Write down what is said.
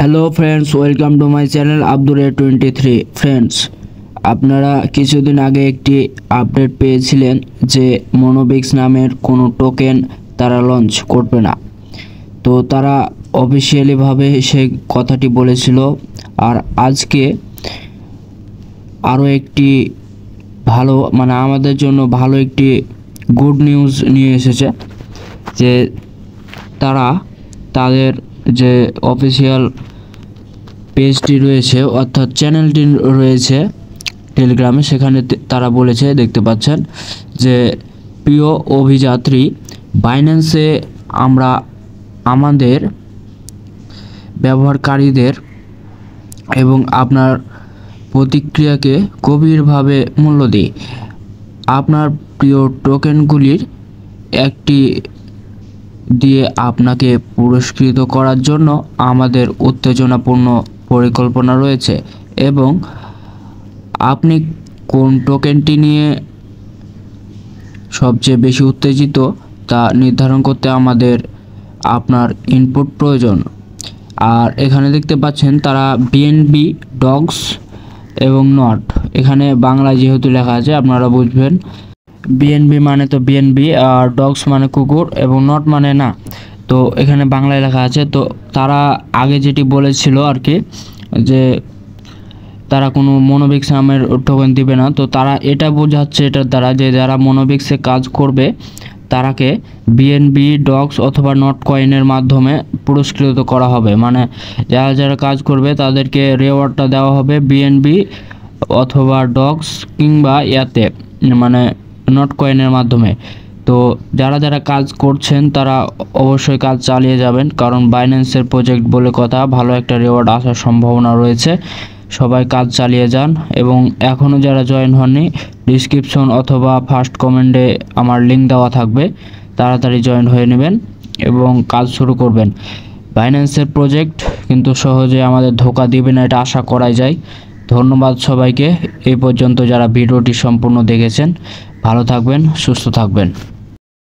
Hello friends, welcome to my channel আব্দুর23। Friends, আপনারা কিছুদিন আগে একটি আপডেট পেয়েছিলেন যে মনোবিক্স নামের কোনো টোকেন তারা লঞ্চ করবে না। তো তারা অফিসিয়ালিভাবে সেই কথাটি বলেছিল। আর আজকে আরও একটি ভালো আমাদের জন্য ভালো একটি গুড নিউজ নিয়ে এসেছে যে তারা তাদের যে অফিসিয়াল পেজটি রয়েছে অর্থাৎ চ্যানেলটি রয়েছে টেলিগ্রামে, সেখানে তারা বলেছে, দেখতে পাচ্ছেন যে প্রিয় অভিযাত্রী, বাইন্যান্সে আমরা আমাদের ব্যবহারকারীদের এবং আপনার প্রতিক্রিয়াকে গভীরভাবে মূল্য দিই। আপনার প্রিয় টোকেনগুলির একটি দিয়ে আপনাকে পুরস্কৃত করার জন্য আমাদের উত্তেজনাপূর্ণ পরিকল্পনা রয়েছে এবং আপনি কোন টোকেনটি নিয়ে সবচেয়ে বেশি উত্তেজিত তা নির্ধারণ করতে আমাদের আপনার ইনপুট প্রয়োজন। আর এখানে দেখতে পাচ্ছেন তারা বিএনবি, ডগস এবং নট, এখানে বাংলায় যেহেতু লেখা আছে আপনারা বুঝবেন। বিএনবি মানে তো বিএনবি, আর ডগস মানে কুকুর এবং নট মানে না। তো এখানে বাংলায় লেখা আছে। তো তারা আগে যেটি বলেছিল আর কি, যে তারা কোনো মনোবিক্স নামের টোকেন দিবে না। তো তারা এটা বোঝাচ্ছে এটার দ্বারা যে যারা মনোবিক্সে কাজ করবে তারাকে বিএনবি, ডগস অথবা নট কয়েনের মাধ্যমে পুরস্কৃত করা হবে। মানে যারা যারা কাজ করবে তাদেরকে রেওয়ার্ডটা দেওয়া হবে বিএনবি অথবা ডগস কিংবা ইয়াতে মানে নট কয়েনের মাধ্যমে। তো যারা যারা কাজ করছেন তারা অবশ্যই কাজ চালিয়ে যাবেন, কারণ বাইন্যান্সের প্রজেক্ট বলে কথা, ভালো একটা রেওয়ার্ড আসার সম্ভাবনা রয়েছে। সবাই কাজ চালিয়ে যান এবং এখনও যারা জয়েন হননি, ডিসক্রিপশন অথবা ফার্স্ট কমেন্টে আমার লিঙ্ক দেওয়া থাকবে, তাড়াতাড়ি জয়েন হয়ে নেবেন এবং কাজ শুরু করবেন। বাইন্যান্সের প্রজেক্ট কিন্তু সহজে আমাদের ধোকা দিবে না, এটা আশা করাই যায়। ধন্যবাদ সবাইকে এই পর্যন্ত যারা ভিডিওটি সম্পূর্ণ দেখেছেন। ভালো থাকবেন, সুস্থ থাকবেন।